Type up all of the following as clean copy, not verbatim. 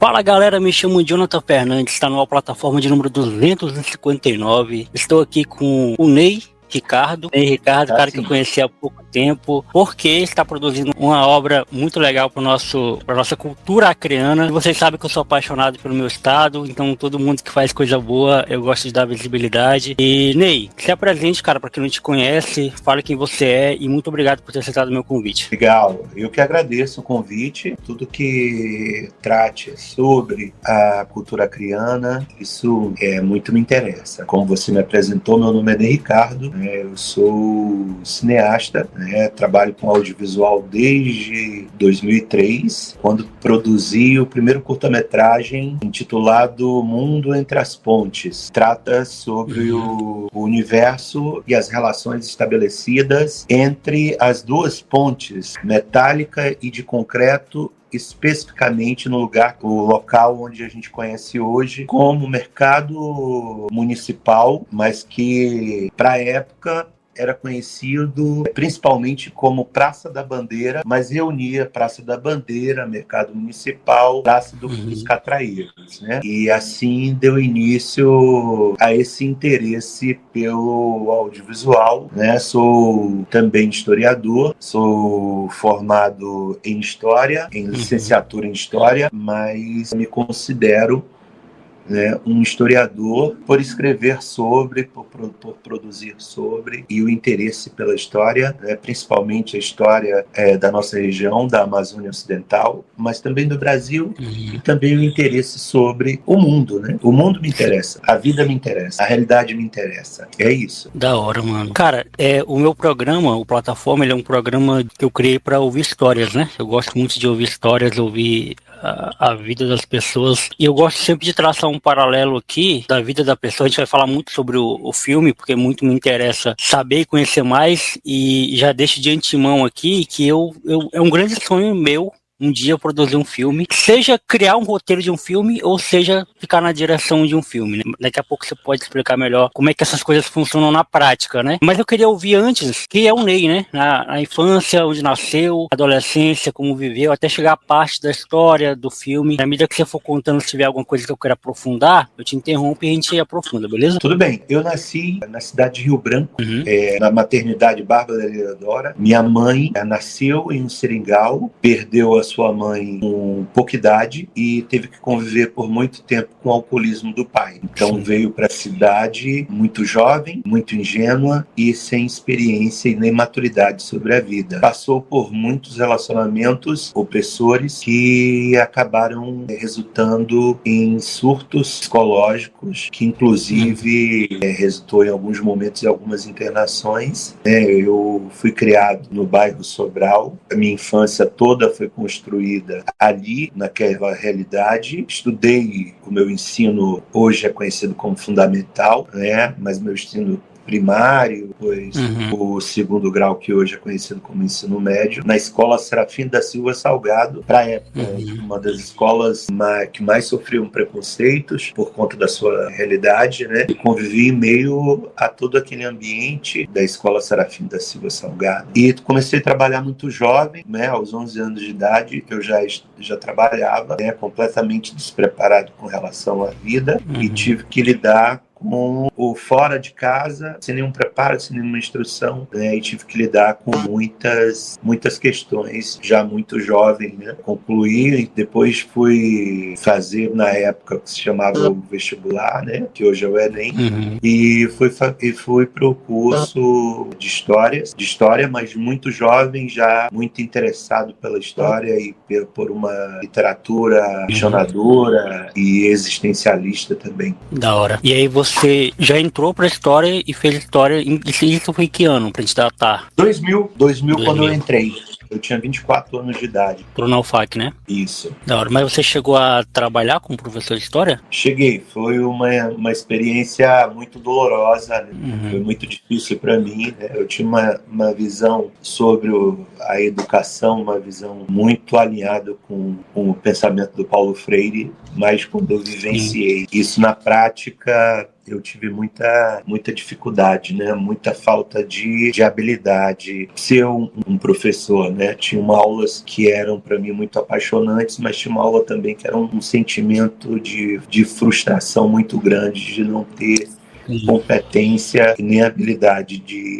Fala galera, me chamo Jonathan Fernandes, está numa plataforma de número 259. Estou aqui com o Ney Ricardo, cara que eu conheci há pouco tempo, porque está produzindo uma obra muito legal para nossa cultura acreana. E vocês sabem que eu sou apaixonado pelo meu estado, então todo mundo que faz coisa boa, eu gosto de dar visibilidade. E Ney, se apresente, cara, para quem não te conhece, fale quem você é e muito obrigado por ter aceitado o meu convite. Legal, eu que agradeço o convite, tudo que trate sobre a cultura acreana, isso muito me interessa. Como você me apresentou, meu nome é Ney Ricardo. Eu sou cineasta, trabalho com audiovisual desde 2003, quando produzi o primeiro curta-metragem intitulado Mundo Entre as Pontes. Trata sobre o universo e as relações estabelecidas entre as duas pontes, metálica e de concreto, especificamente no local onde a gente conhece hoje como mercado municipal, mas que para a época era conhecido principalmente como Praça da Bandeira, mas reunia Praça da Bandeira, Mercado Municipal, Praça dos Catraeiros, né? E assim deu início a esse interesse pelo audiovisual, né? Sou também historiador, sou formado em História, em licenciatura em História, mas me considero um historiador por escrever sobre, por produzir sobre, e o interesse pela história, principalmente a história da nossa região, da Amazônia Ocidental, mas também do Brasil, e também o interesse sobre o mundo, né? O mundo me interessa, a vida me interessa, a realidade me interessa. É isso. Da hora, mano. Cara, o meu programa, o Plataforma, ele é um programa que eu criei para ouvir histórias, né? Eu gosto muito de ouvir histórias, ouvir a vida das pessoas. E eu gosto sempre de traçar um paralelo aqui da vida da pessoa. A gente vai falar muito sobre o filme, porque muito me interessa saber e conhecer mais. E já deixo de antemão aqui que é um grande sonho meu um dia produzir um filme, seja criar um roteiro de um filme, ou seja, ficar na direção de um filme, né? Daqui a pouco você pode explicar melhor como é que essas coisas funcionam na prática, né? Mas eu queria ouvir antes, que é o Ney, né? Na infância, onde nasceu, adolescência, como viveu, até chegar a parte da história do filme. Na medida que você for contando, se tiver alguma coisa que eu queira aprofundar, eu te interrompo e a gente aprofunda, beleza? Tudo bem. Eu nasci na cidade de Rio Branco, na maternidade Bárbara Eleodora. Minha mãe nasceu em um seringal, perdeu a sua mãe com pouca idade e teve que conviver por muito tempo com o alcoolismo do pai. Então veio para a cidade muito jovem, muito ingênua e sem experiência e nem maturidade sobre a vida. Passou por muitos relacionamentos opressores que acabaram resultando em surtos psicológicos, que inclusive resultou em alguns momentos em algumas internações. Eu fui criado no bairro Sobral, a minha infância toda foi construída ali, naquela realidade. Estudei o meu ensino, hoje é conhecido como fundamental, mas meu ensino primário, depois o segundo grau, que hoje é conhecido como ensino médio, na escola Serafim da Silva Salgado, para a época, uma das escolas que mais sofriam preconceitos por conta da sua realidade, né? E convivi em meio a todo aquele ambiente da escola Serafim da Silva Salgado. E comecei a trabalhar muito jovem, aos 11 anos de idade, eu já trabalhava, completamente despreparado com relação à vida, e tive que lidar com o fora de casa, sem nenhum preparo, sem nenhuma instrução, e tive que lidar com muitas questões, já muito jovem, né? Concluí, depois fui fazer, na época, que se chamava o vestibular, né? Que hoje é o Enem, e fui para o curso de História, mas muito jovem, já muito interessado pela história e por uma literatura questionadora e existencialista também. Da hora. E aí você já entrou pra história e fez história. Isso foi que ano, pra gente datar? 2000 quando eu entrei. Eu tinha 24 anos de idade. Pro NAUFAC, né? Isso. Da hora. Mas você chegou a trabalhar como professor de história? Cheguei. Foi uma experiência muito dolorosa, né? Foi muito difícil para mim, né? Eu tinha uma visão sobre a educação, uma visão muito alinhada com o pensamento do Paulo Freire, mas quando eu vivenciei isso na prática, eu tive muita dificuldade, né? Muita falta de habilidade. Ser um professor, né? Tinha aulas que eram para mim muito apaixonantes, mas tinha uma aula também que era um sentimento de frustração muito grande de não ter competência e nem habilidade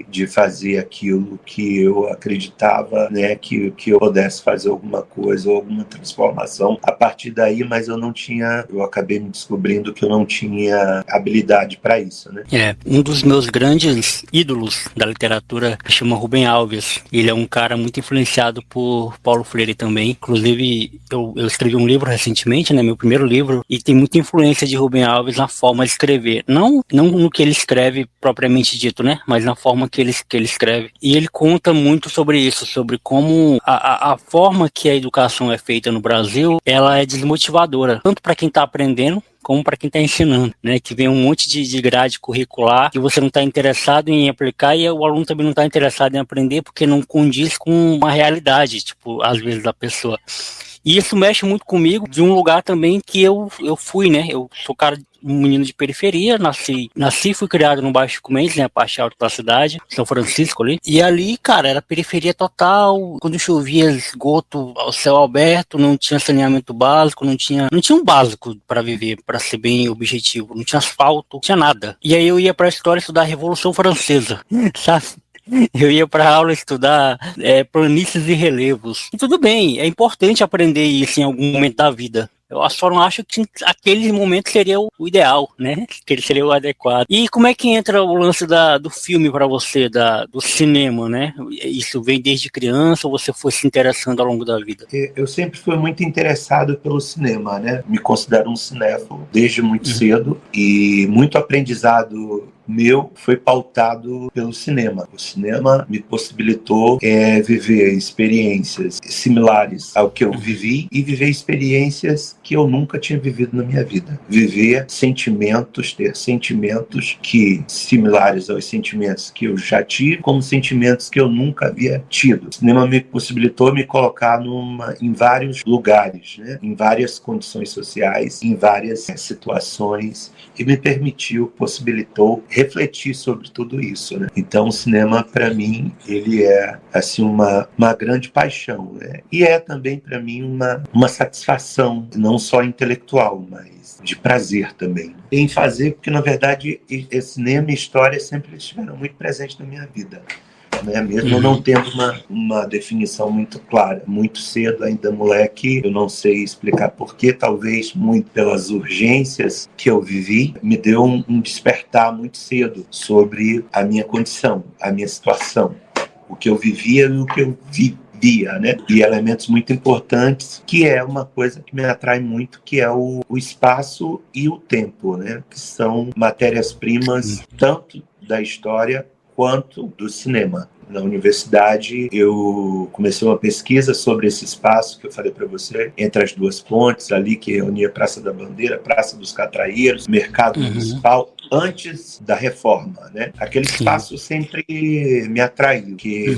de fazer aquilo que eu acreditava, né, que eu pudesse fazer alguma coisa ou alguma transformação a partir daí, mas eu acabei me descobrindo que eu não tinha habilidade para isso, né? Um dos meus grandes ídolos da literatura chama Rubem Alves. Ele é um cara muito influenciado por Paulo Freire também. Inclusive, eu escrevi um livro recentemente, né, meu primeiro livro, e tem muita influência de Rubem Alves na forma de escrever. Não no que ele escreve propriamente dito, né? Mas na forma que ele escreve. E ele conta muito sobre isso, sobre como a forma que a educação é feita no Brasil, ela é desmotivadora, tanto para quem está aprendendo, como para quem está ensinando, né? Que vem um monte de grade curricular que você não está interessado em aplicar e o aluno também não está interessado em aprender porque não condiz com uma realidade, tipo, às vezes, da pessoa. E isso mexe muito comigo de um lugar também que eu fui, né? Eu sou um menino de periferia, nasci e fui criado no Baixo Chico-Mendes, né? A parte alta da cidade, São Francisco ali. E ali, cara, era periferia total. Quando chovia, esgoto ao céu aberto, não tinha saneamento básico, não tinha um básico para viver, para ser bem objetivo. Não tinha asfalto, não tinha nada. E aí eu ia pra escola estudar a Revolução Francesa, sabe? Eu ia para aula estudar planícies e relevos. E tudo bem, é importante aprender isso em algum momento da vida. Eu só não acho que aquele momento seria o ideal, né? Que ele seria o adequado. E como é que entra o lance do filme para você, do cinema, né? Isso vem desde criança ou você foi se interessando ao longo da vida? Eu sempre fui muito interessado pelo cinema, né? Me considero um cinéfilo desde muito cedo e muito aprendizado meu foi pautado pelo cinema. O cinema me possibilitou viver experiências similares ao que eu vivi e viver experiências que eu nunca tinha vivido na minha vida. Viver sentimentos, ter sentimentos similares aos sentimentos que eu já tive, como sentimentos que eu nunca havia tido. O cinema me possibilitou me colocar em vários lugares, né? Em várias condições sociais, em várias situações, e me possibilitou refletir sobre tudo isso, né? Então o cinema para mim ele é assim uma grande paixão, né? E é também para mim uma satisfação não só intelectual, mas de prazer também em fazer, porque na verdade cinema e história sempre estiveram muito presentes na minha vida, né? Mesmo não tendo uma definição muito clara, muito cedo, ainda moleque, eu não sei explicar porquê, talvez muito pelas urgências que eu vivi, me deu um despertar muito cedo sobre a minha condição, a minha situação, o que eu vivia e o que eu via, né? E elementos muito importantes, que é uma coisa que me atrai muito, que é o espaço e o tempo, né? Que são matérias-primas tanto da história quanto do cinema. Na universidade, eu comecei uma pesquisa sobre esse espaço que eu falei para você, entre as duas pontes, ali que reunia Praça da Bandeira, Praça dos Catraeiros, Mercado Municipal, antes da reforma, né? Aquele espaço sempre me atraiu, que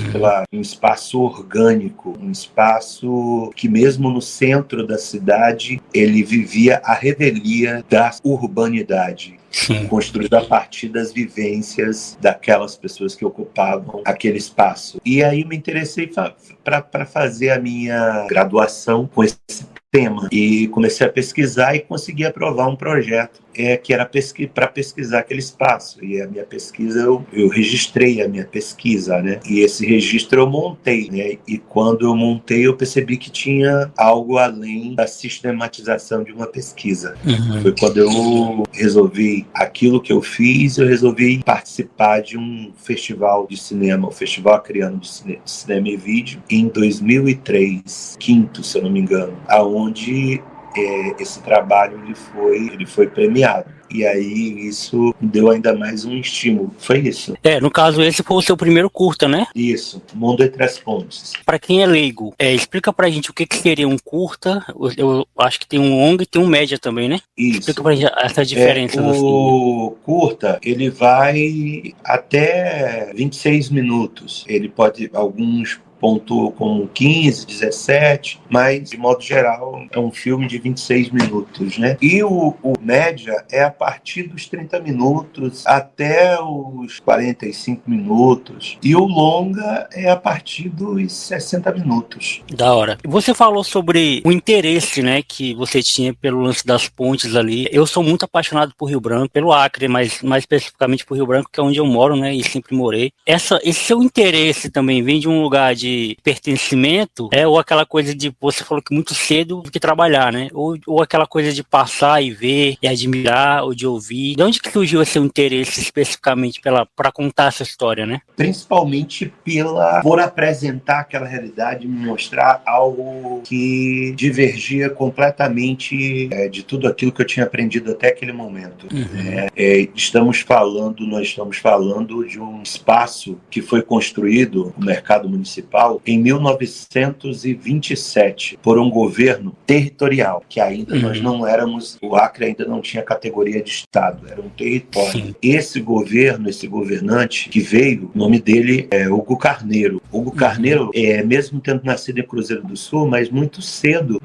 um espaço orgânico, um espaço que mesmo no centro da cidade, ele vivia a revelia da urbanidade. Construído a partir das vivências daquelas pessoas que ocupavam aquele espaço. E aí me interessei para fazer a minha graduação com esse tema. E comecei a pesquisar e consegui aprovar um projeto que era para pesquisar aquele espaço. E a minha pesquisa, eu registrei a minha pesquisa, né? E esse registro eu montei, né? E quando eu montei, eu percebi que tinha algo além da sistematização de uma pesquisa. Foi quando eu resolvi aquilo que eu fiz, eu resolvi participar de um festival de cinema, o Festival Acreano de Cinema e Vídeo, em 2003, quinto, se eu não me engano, aonde esse trabalho ele foi premiado. E aí isso deu ainda mais um estímulo. Foi isso. No caso, esse foi o seu primeiro curta, né? Isso, Mundo Entre as Pontes. Para quem é leigo, explica pra gente o que seria um curta. Eu acho que tem um longa e tem um média também, né? Isso. Explica pra gente essa diferença. O curta, ele vai até 26 minutos. Ele pode, alguns pontuou com 15, 17, mas, de modo geral, é um filme de 26 minutos, né? E o média é a partir dos 30 minutos até os 45 minutos. E o longa é a partir dos 60 minutos. Da hora. Você falou sobre o interesse, né, que você tinha pelo lance das pontes ali. Eu sou muito apaixonado por Rio Branco, pelo Acre, mas mais especificamente por Rio Branco, que é onde eu moro, né, e sempre morei. Esse seu interesse também vem de um lugar de pertencimento, ou aquela coisa de, você falou que muito cedo do que trabalhar, né? Ou aquela coisa de passar e ver, e admirar, ou de ouvir. De onde que surgiu esse seu interesse especificamente para contar essa história, né? Principalmente por apresentar aquela realidade, me mostrar algo que divergia completamente de tudo aquilo que eu tinha aprendido até aquele momento. Nós estamos falando de um espaço que foi construído, o mercado municipal, em 1927, por um governo territorial, que ainda nós não éramos, o Acre ainda não tinha categoria de Estado, era um território. Sim. Esse governante que veio, o nome dele é Hugo Carneiro. Hugo Carneiro, mesmo tendo nascido em Cruzeiro do Sul, mas muito cedo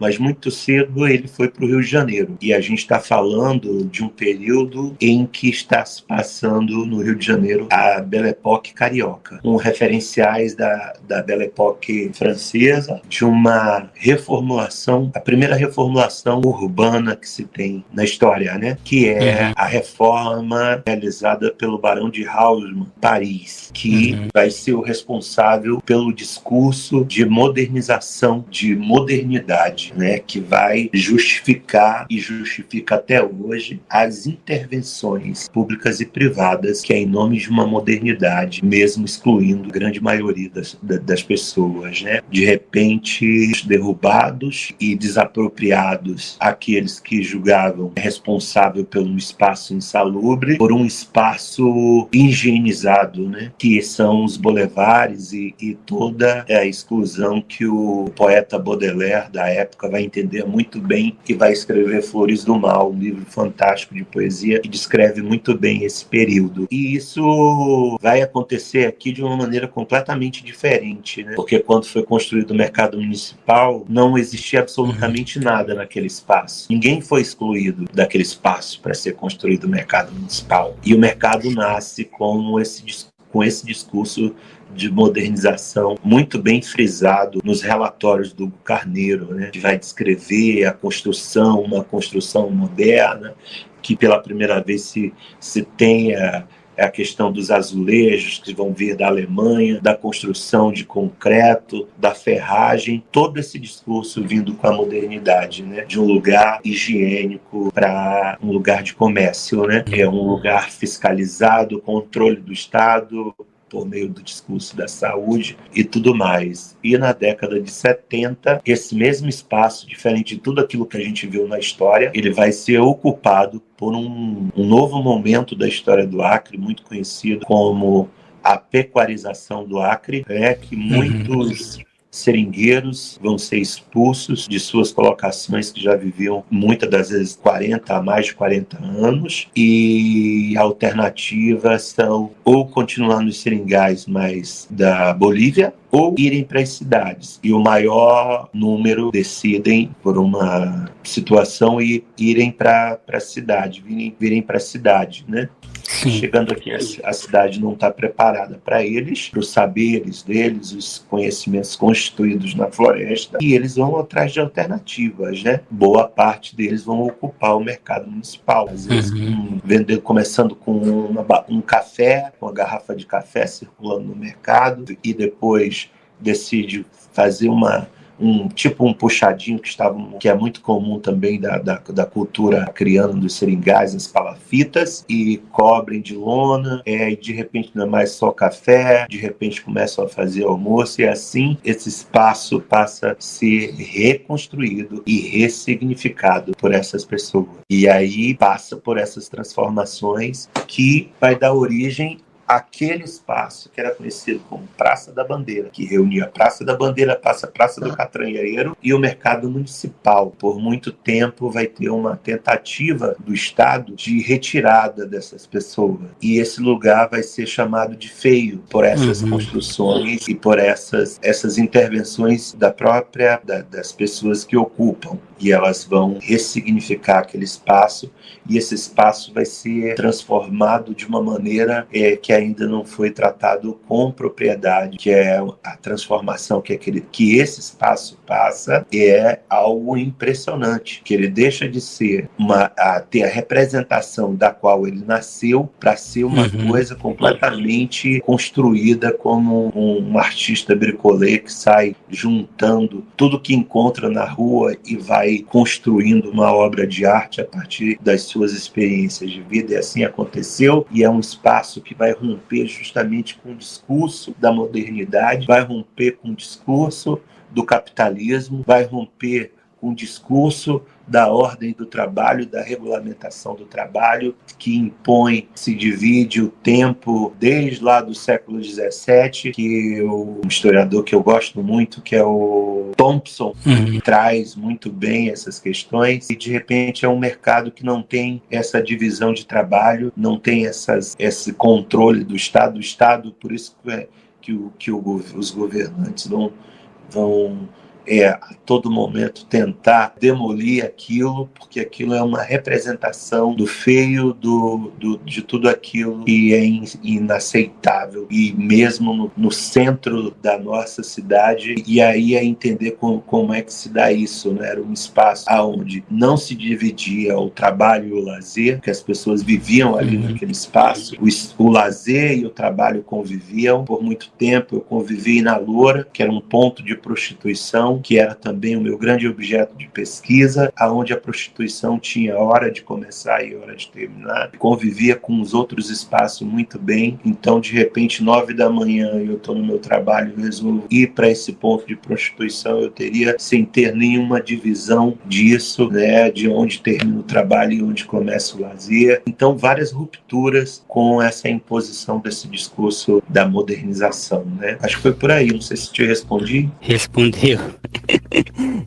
ele foi para o Rio de Janeiro. E a gente está falando de um período em que está se passando no Rio de Janeiro a Belle Époque carioca, com referenciais da Belle Époque francesa, de uma reformulação, a primeira reformulação urbana que se tem na história, né? Que é a reforma realizada pelo Barão de Haussmann, Paris, que vai ser o responsável pelo discurso de modernização, de modernidade, né? Que vai justificar e justifica até hoje as intervenções públicas e privadas, que é em nome de uma modernidade, mesmo excluindo a grande maioria das pessoas, né? De repente, derrubados e desapropriados aqueles que julgavam responsável pelo espaço insalubre por um espaço higienizado, né? Que são os bulevares e toda a exclusão que o poeta Baudelaire da época vai entender muito bem e vai escrever Flores do Mal, um livro fantástico de poesia que descreve muito bem esse período. E isso vai acontecer aqui de uma maneira completamente diferente, né? Porque quando foi construído o mercado municipal, não existia absolutamente nada naquele espaço. Ninguém foi excluído daquele espaço para ser construído o mercado municipal. E o mercado nasce com esse discurso de modernização muito bem frisado nos relatórios do Carneiro, né? Que vai descrever a construção, uma construção moderna, que pela primeira vez se tenha a questão dos azulejos que vão vir da Alemanha, da construção de concreto, da ferragem, todo esse discurso vindo com a modernidade, né? De um lugar higiênico para um lugar de comércio, né? É um lugar fiscalizado, controle do Estado, por meio do discurso da saúde e tudo mais. E na década de 70, esse mesmo espaço, diferente de tudo aquilo que a gente viu na história, ele vai ser ocupado por um novo momento da história do Acre, muito conhecido como a pecuarização do Acre, que muitos seringueiros vão ser expulsos de suas colocações que já viviam muitas das vezes mais de 40 anos, e alternativas são ou continuar nos seringais mais da Bolívia ou irem para as cidades. E o maior número decidem, por uma situação, e irem para a cidade, virem para a cidade, né? Sim. Chegando aqui, a cidade não está preparada para eles, para os saberes deles, os conhecimentos constituídos na floresta, e eles vão atrás de alternativas, né? Boa parte deles vão ocupar o mercado municipal, às vezes começando com um café, uma garrafa de café circulando no mercado, e depois decide fazer um puxadinho que é muito comum também da cultura acriana dos seringais, as palafitas, e cobrem de lona, e de repente não é mais só café, de repente começam a fazer almoço, e assim esse espaço passa a ser reconstruído e ressignificado por essas pessoas. E aí passa por essas transformações que vai dar origem aquele espaço que era conhecido como Praça da Bandeira, que reunia a Praça da Bandeira, Praça do Catanheiro e o mercado municipal. Por muito tempo vai ter uma tentativa do Estado de retirada dessas pessoas. E esse lugar vai ser chamado de feio por essas construções e por essas intervenções das pessoas que ocupam. E elas vão ressignificar aquele espaço, e esse espaço vai ser transformado de uma maneira que ainda não foi tratado com propriedade, que é a transformação que esse espaço passa, é algo impressionante, que ele deixa de ser ter a representação da qual ele nasceu para ser uma coisa completamente construída como um artista bricolê que sai juntando tudo que encontra na rua e vai construindo uma obra de arte a partir das suas experiências de vida. E assim aconteceu, e é um espaço que vai romper justamente com o discurso da modernidade, vai romper com o discurso do capitalismo, vai romper com o discurso da ordem do trabalho, da regulamentação do trabalho, que impõe, se divide o tempo desde lá do século XVII, que um historiador que eu gosto muito, que é o Thompson, traz muito bem essas questões, e de repente é um mercado que não tem essa divisão de trabalho, não tem esse controle do Estado. O Estado, por isso que os governantes vão a todo momento tentar demolir aquilo, porque aquilo é uma representação do feio, de tudo aquilo que é inaceitável, e mesmo no centro da nossa cidade. E aí é entender como é que se dá isso, né? Era um espaço onde não se dividia o trabalho e o lazer, que as pessoas viviam ali naquele espaço, o lazer e o trabalho conviviam. Por muito tempo eu convivi na Loura, que era um ponto de prostituição, que era também o meu grande objeto de pesquisa, aonde a prostituição tinha hora de começar e hora de terminar. Convivia com os outros espaços muito bem. Então, de repente, 9 da manhã, eu estou no meu trabalho e resolvo ir para esse ponto de prostituição, eu teria, sem ter nenhuma divisão disso, né, de onde termina o trabalho e onde começa o lazer. Então, várias rupturas com essa imposição desse discurso da modernização, né? Acho que foi por aí. Não sei se te respondi. Respondeu.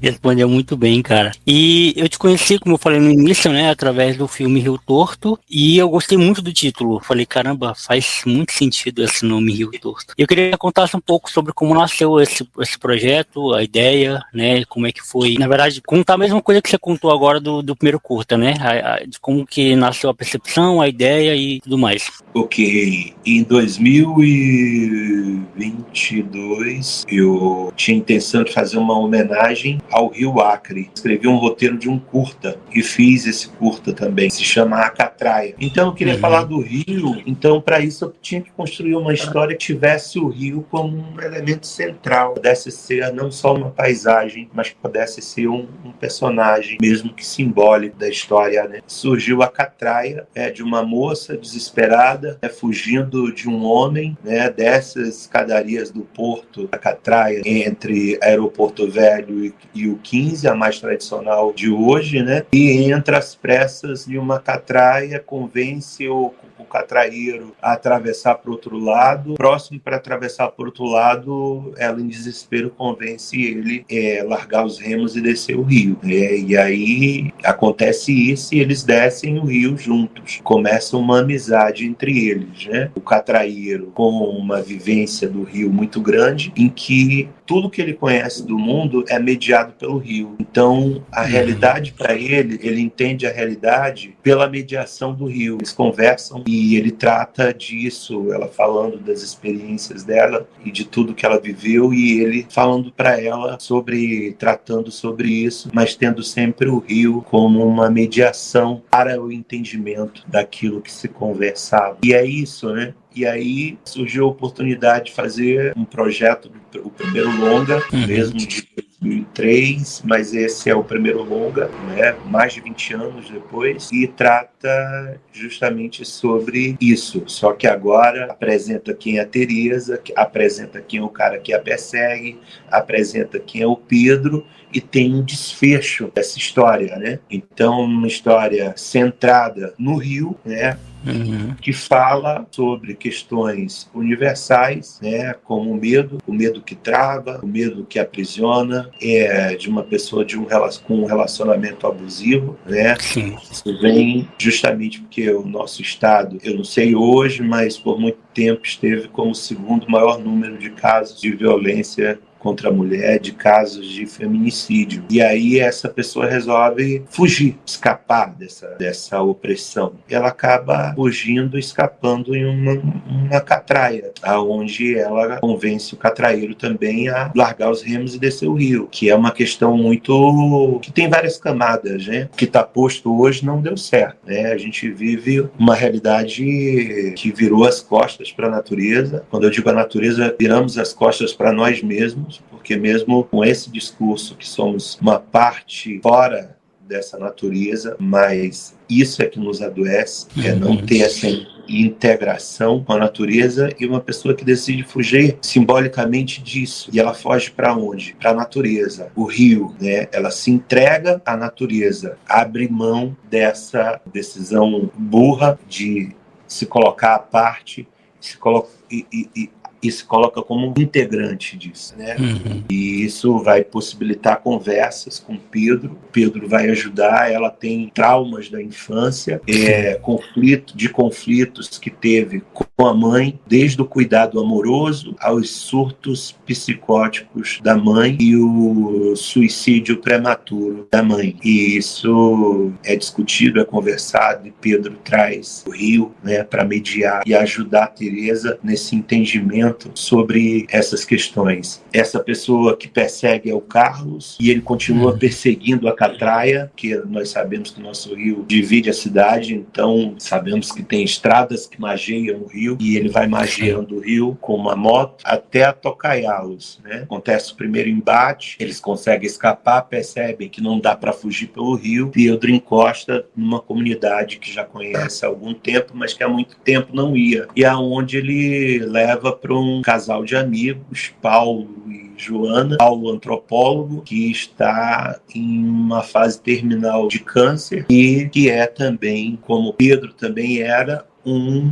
Respondeu muito bem, cara. E eu te conheci, como eu falei no início, né, através do filme Rio Torto, e eu gostei muito do título. Falei, caramba, faz muito sentido esse nome, Rio Torto. Eu queria que contasse um pouco sobre como nasceu esse projeto, a ideia, né, como é que foi. Na verdade, contar a mesma coisa que você contou agora do primeiro curta, né, de como que nasceu a percepção, a ideia e tudo mais. Ok, em 2022 eu tinha intenção de fazer uma homenagem ao Rio Acre. Escrevi um roteiro de um curta e fiz esse curta também, se chama A Catraia. Então eu queria falar do rio, então para isso eu tinha que construir uma história que tivesse o rio como um elemento central, pudesse ser não só uma paisagem, mas pudesse ser um personagem, mesmo que simbólico da história, né? Surgiu A Catraia, de uma moça desesperada, fugindo de um homem, né, dessas escadarias do porto da Catraia, entre Aeroporto Velho e o 15, a mais tradicional de hoje, né? E entra às pressas de uma catraia, convence o catraieiro a atravessar para o outro lado. Próximo para atravessar para o outro lado, ela em desespero convence ele a largar os remos e descer o rio. E aí acontece isso e eles descem o rio juntos. Começa uma amizade entre eles, né? O catraieiro com uma vivência do rio muito grande, em que tudo que ele conhece do mundo é mediado pelo rio. Então, a realidade para ele entende a realidade pela mediação do rio. Eles conversam e ele trata disso, ela falando das experiências dela e de tudo que ela viveu, e ele falando para ela tratando sobre isso, mas tendo sempre o rio como uma mediação para o entendimento daquilo que se conversava. E é isso, né? E aí surgiu a oportunidade de fazer um projeto, o primeiro longa, mesmo de 2003, mas esse é o primeiro longa, né, mais de 20 anos depois, e trata justamente sobre isso. Só que agora apresenta quem é a Teresa, apresenta quem é o cara que a persegue, apresenta quem é o Pedro, e tem um desfecho dessa história, né? Então, uma história centrada no rio, né? que fala sobre questões universais, né, como o medo que trava, o medo que aprisiona, de uma pessoa com um relacionamento abusivo, né? Sim. Isso vem justamente porque o nosso estado, eu não sei hoje, mas por muito tempo esteve como o segundo maior número de casos de violência contra a mulher, de casos de feminicídio. E aí essa pessoa resolve fugir, escapar dessa opressão. Ela acaba fugindo, escapando em uma catraia, aonde ela convence o catraeiro também a largar os remos e descer o rio, que é uma questão que tem várias camadas, né? O que está posto hoje não deu certo, né? A gente vive uma realidade que virou as costas para a natureza. Quando eu digo a natureza, viramos as costas para nós mesmos, porque mesmo com esse discurso que somos uma parte fora dessa natureza, mas isso é que nos adoece, é não ter essa integração com a natureza, e uma pessoa que decide fugir simbolicamente disso. E ela foge para onde? Para a natureza, o rio, né? Ela se entrega à natureza, abre mão dessa decisão burra de se colocar à parte, e se coloca como um integrante disso, né? E isso vai possibilitar conversas com Pedro. Pedro vai ajudar. Ela tem traumas da infância, conflitos que teve com a mãe, desde o cuidado amoroso aos surtos psicóticos da mãe e o suicídio prematuro da mãe. E isso é discutido, é conversado, e Pedro traz o rio, né, para mediar e ajudar a Teresa nesse entendimento sobre essas questões. Essa pessoa que persegue é o Carlos, e ele continua perseguindo a catraia, que nós sabemos que o nosso rio divide a cidade, então sabemos que tem estradas que magiam o rio, e ele vai magiando o rio com uma moto até atocaiá-los, né? Acontece o primeiro embate, eles conseguem escapar, percebem que não dá para fugir pelo rio. Pedro encosta numa comunidade que já conhece há algum tempo, mas que há muito tempo não ia, e aonde ele leva para um casal de amigos, Paulo e Joana. Paulo, antropólogo, que está em uma fase terminal de câncer, e que é também, como Pedro também era,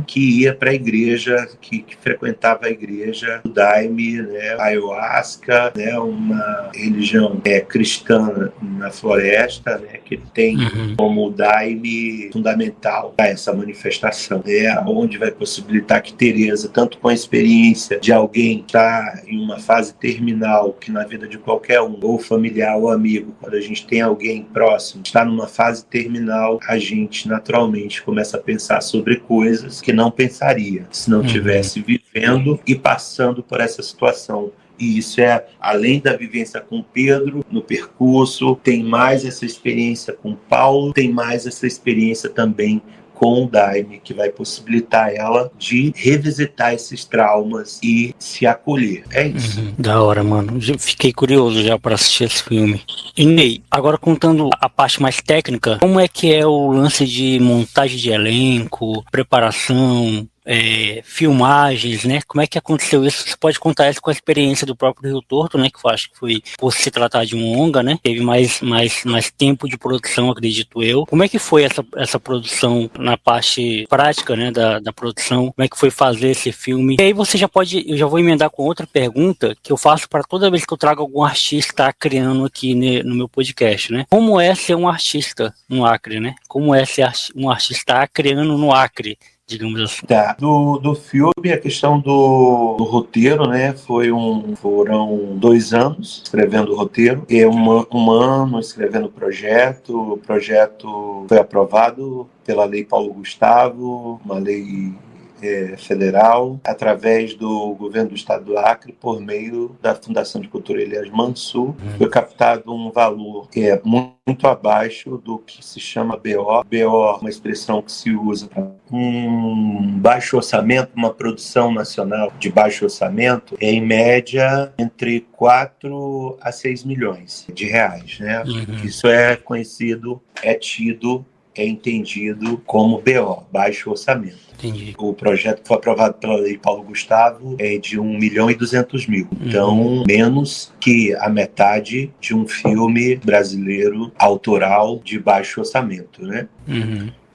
que ia para a igreja, que frequentava a igreja do Daime, né, ayahuasca, né, uma religião cristã na floresta, né, que tem como Daime fundamental essa manifestação, né, onde vai possibilitar que Teresa, tanto com a experiência de alguém que está em uma fase terminal, que na vida de qualquer um, ou familiar ou amigo, quando a gente tem alguém próximo, está numa fase terminal, a gente naturalmente começa a pensar sobre coisas que não pensaria se não tivesse vivendo e passando por essa situação. E isso é, além da vivência com Pedro, no percurso, tem mais essa experiência com Paulo, tem mais essa experiência também com o Daime, que vai possibilitar ela de revisitar esses traumas e se acolher. É isso. Da hora, mano. Fiquei curioso já para assistir esse filme. E Ney, agora contando a parte mais técnica, como é que é o lance de montagem de elenco, preparação, filmagens, né? Como é que aconteceu isso? Você pode contar isso com a experiência do próprio Rio Torto, né? Que eu acho que foi, por se tratar de um longa, né? Teve mais tempo de produção, acredito eu. Como é que foi essa produção na parte prática, né? Da produção? Como é que foi fazer esse filme? E aí eu já vou emendar com outra pergunta que eu faço para toda vez que eu trago algum artista criando aqui no meu podcast, né? Como é ser um artista no Acre, né? Como é ser um artista criando no Acre? Digamos assim. Tá. Do filme, a questão do roteiro, né? Foram 2 anos escrevendo o roteiro, e um ano escrevendo o projeto. O projeto foi aprovado pela Lei Paulo Gustavo, uma lei federal, através do governo do estado do Acre, por meio da Fundação de Cultura Elias Mansur. Foi captado um valor que é muito abaixo do que se chama BO. BO é uma expressão que se usa para um baixo orçamento, uma produção nacional de baixo orçamento, em média entre 4 a 6 milhões de reais, né? Isso é conhecido, é entendido como BO, baixo orçamento. Entendi. O projeto que foi aprovado pela Lei Paulo Gustavo é de 1.200.000. Então, menos que a metade de um filme brasileiro autoral de baixo orçamento, né?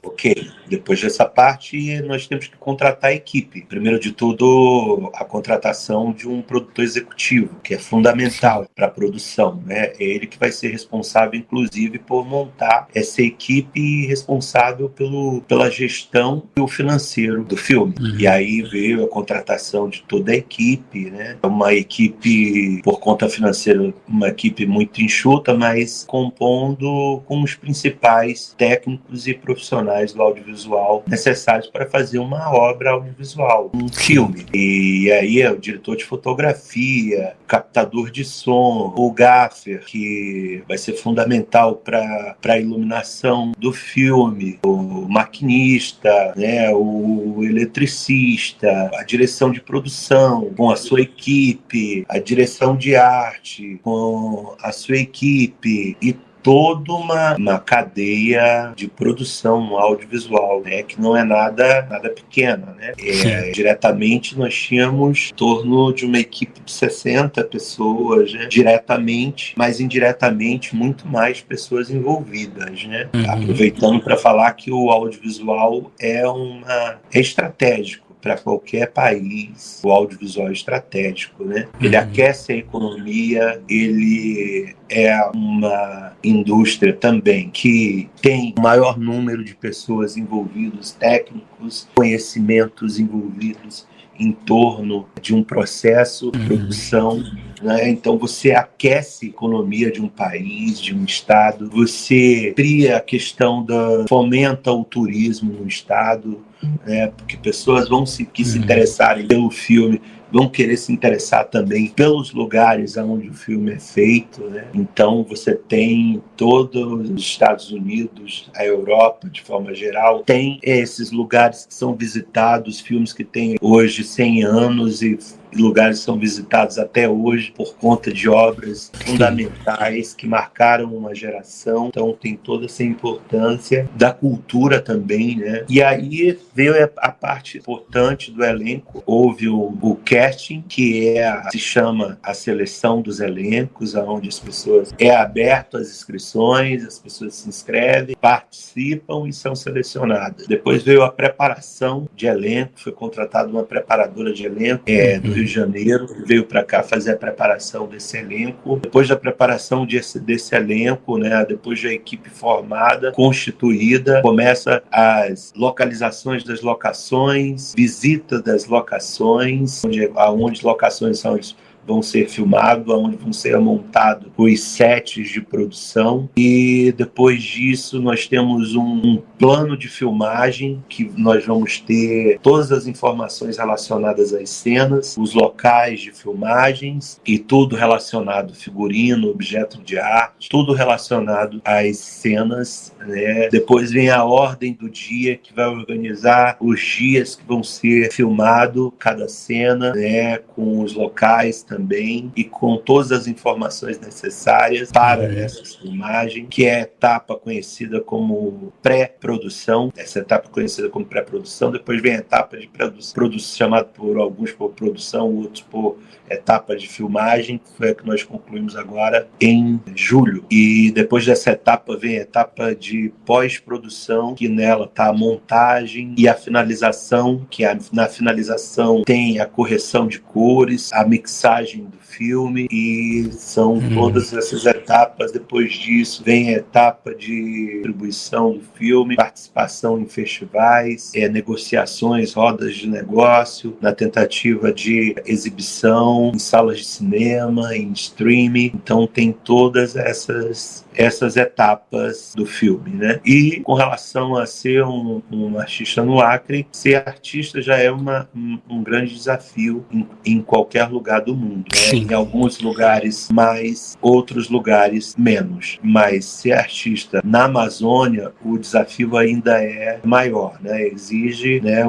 Ok, depois dessa parte nós temos que contratar a equipe. Primeiro de tudo, a contratação de um produtor executivo, que é fundamental para a produção, né? É ele que vai ser responsável, inclusive, por montar essa equipe responsável pela gestão e o financeiro do filme. E aí veio a contratação de toda a equipe, né? Uma equipe, por conta financeira, uma equipe muito enxuta, mas compondo com os principais técnicos e profissionais do audiovisual necessários para fazer uma obra audiovisual, um filme. E aí é o diretor de fotografia, captador de som, o gaffer, que vai ser fundamental para a iluminação do filme, o maquinista, né, o eletricista, a direção de produção com a sua equipe, a direção de arte com a sua equipe e toda uma cadeia de produção audiovisual, né, que não é nada pequena, né? Diretamente nós tínhamos em torno de uma equipe de 60 pessoas, né, diretamente, mas indiretamente muito mais pessoas envolvidas, né? Aproveitando para falar que o audiovisual é estratégico para qualquer país. O audiovisual é estratégico, né? Ele aquece a economia, ele é uma indústria também que tem o maior número de pessoas envolvidas, técnicos, conhecimentos envolvidos em torno de um processo de produção, né? Então você aquece a economia de um país, de um estado, você cria a questão fomenta o turismo no estado, né? Porque pessoas vão se interessarem pelo filme, vão querer se interessar também pelos lugares onde o filme é feito, né? Então você tem todos os Estados Unidos, a Europa de forma geral, tem esses lugares que são visitados, filmes que têm hoje 100 anos e lugares são visitados até hoje por conta de obras fundamentais que marcaram uma geração. Então tem toda essa importância da cultura também, né? E aí veio a parte importante do elenco. Houve o casting, que se chama a seleção dos elencos, onde as pessoas aberto às inscrições, as pessoas se inscrevem, participam e são selecionadas. Depois veio a preparação de elenco, foi contratada uma preparadora de elenco do Rio de Janeiro, que veio para cá fazer a preparação desse elenco. Depois da preparação desse elenco, né, depois da equipe formada, constituída, começa as localizações das locações, visita das locações, onde locações vão ser filmados, onde vão ser montados os sets de produção. E depois disso nós temos um plano de filmagem que nós vamos ter todas as informações relacionadas às cenas, os locais de filmagens e tudo relacionado, figurino, objeto de arte, tudo relacionado às cenas, né? Depois vem a ordem do dia, que vai organizar os dias que vão ser filmado cada cena, né? Com os locais também e com todas as informações necessárias para essa filmagem, que é a etapa conhecida como pré-produção. Essa etapa conhecida como pré-produção. Depois vem a etapa de produção, chamada por alguns por produção, outros por etapa de filmagem, que foi a que nós concluímos agora em julho. E depois dessa etapa vem a etapa de pós-produção, que nela está a montagem e a finalização, que na finalização tem a correção de cores, a mixagem do filme, e são todas essas etapas. Depois disso vem a etapa de distribuição do filme, participação em festivais, negociações, rodas de negócio, na tentativa de exibição em salas de cinema, em streaming. Então tem todas essas etapas do filme, né? E com relação a ser um artista no Acre, ser artista já é um grande desafio em qualquer lugar do mundo, né? Em alguns lugares mais, outros lugares menos. Mas ser artista na Amazônia, o desafio ainda é maior, né? Exige, né,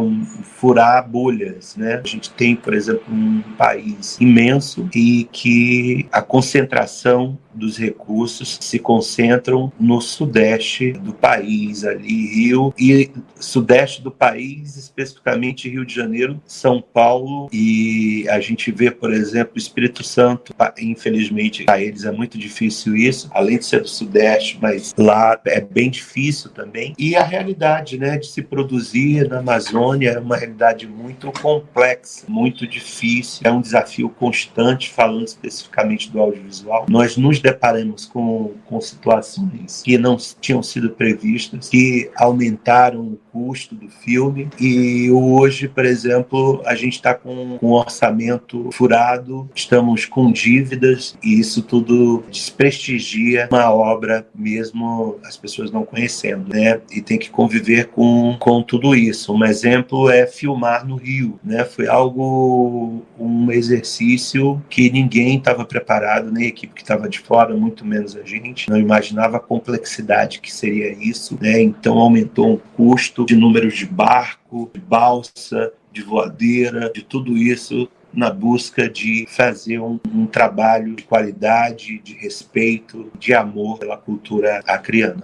furar bolhas, né? A gente tem, por exemplo, um país imenso e que a concentração dos recursos se concentram no sudeste do país, ali Rio, e sudeste do país, especificamente Rio de Janeiro, São Paulo, e a gente vê, por exemplo, Espírito Santo, infelizmente, para eles é muito difícil isso, além de ser do Sudeste, mas lá é bem difícil também. E a realidade, né, de se produzir na Amazônia é uma realidade muito complexa, muito difícil, é um desafio constante, falando especificamente do audiovisual. Nós nos deparamos com situações que não tinham sido previstas, que aumentaram o custo do filme, e hoje, por exemplo, a gente está com um orçamento furado, estamos com dívidas, e isso tudo desprestigia uma obra, mesmo as pessoas não conhecendo, né? E tem que conviver com tudo isso. Um exemplo é filmar no Rio, né? Foi um exercício que ninguém estava preparado, nem a equipe que estava de fora, muito menos a gente. Não imaginava a complexidade que seria isso, né? Então aumentou o custo de números de barco, de balsa, de voadeira, de tudo isso, na busca de fazer um trabalho de qualidade, de respeito, de amor pela cultura acriana.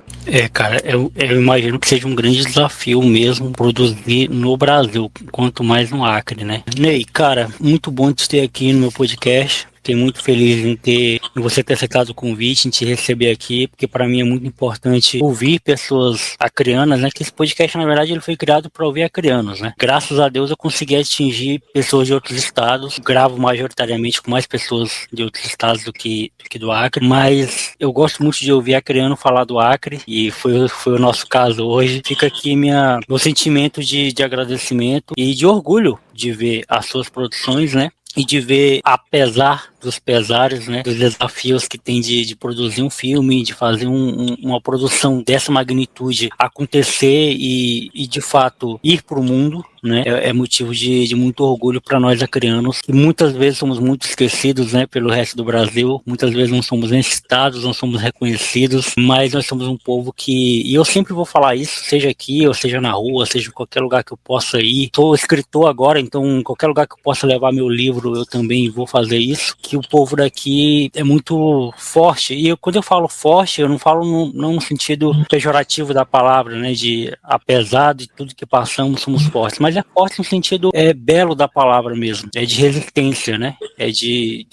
Cara, eu imagino que seja um grande desafio mesmo produzir no Brasil, quanto mais no Acre, né? Ney, cara, muito bom te ter aqui no meu podcast. Fiquei muito feliz em você ter aceitado o convite, em te receber aqui, porque para mim é muito importante ouvir pessoas acrianas, né? Que esse podcast, na verdade, ele foi criado para ouvir acrianos, né? Graças a Deus eu consegui atingir pessoas de outros estados, gravo majoritariamente com mais pessoas de outros estados do que do Acre, mas eu gosto muito de ouvir acriano falar do Acre, e foi o nosso caso hoje. Fica aqui meu sentimento de agradecimento e de orgulho de ver as suas produções, né? E de ver, apesar dos pesares, né, dos desafios que tem de produzir um filme, de fazer uma produção dessa magnitude acontecer e de fato ir para o mundo, né, é motivo de muito orgulho para nós acrianos, que muitas vezes somos muito esquecidos, né, pelo resto do Brasil, muitas vezes não somos nem citados, não somos reconhecidos, mas nós somos um povo e eu sempre vou falar isso, seja aqui, ou seja na rua, seja em qualquer lugar que eu possa ir. Sou escritor agora, então em qualquer lugar que eu possa levar meu livro, eu também vou fazer isso, que o povo daqui é muito forte, e quando eu falo forte, eu não falo não no sentido pejorativo da palavra, né, de apesar de tudo que passamos, somos fortes, mas é forte no sentido belo da palavra mesmo, é de resistência, né, é de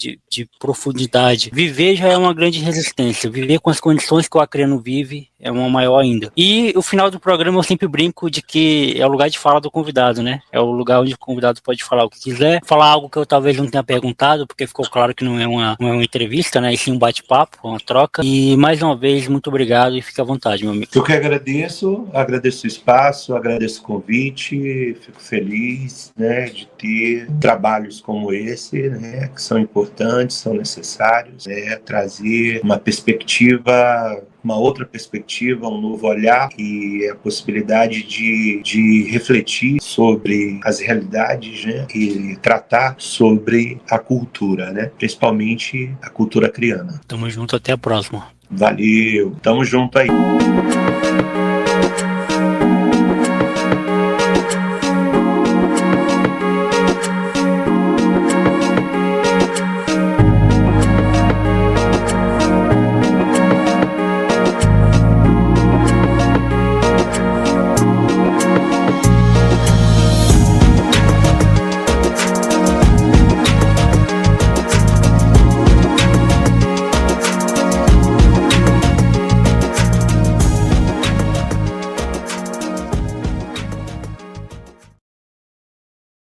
profundidade. Viver já é uma grande resistência, viver com as condições que o acriano vive é uma maior ainda. E o final do programa eu sempre brinco de que é o lugar de fala do convidado, né? É o lugar onde o convidado pode falar o que quiser, falar algo que eu talvez não tenha perguntado, porque ficou claro que não é uma entrevista, né? E sim um bate-papo, uma troca. E mais uma vez, muito obrigado e fique à vontade, meu amigo. Eu que agradeço o espaço, agradeço o convite, fico feliz, né, de ter trabalhos como esse, né, que são importantes, são necessários, né, trazer uma outra perspectiva, um novo olhar e a possibilidade de refletir sobre as realidades, né, e tratar sobre a cultura, né, principalmente a cultura acriana. Tamo junto, até a próxima. Valeu, tamo junto aí.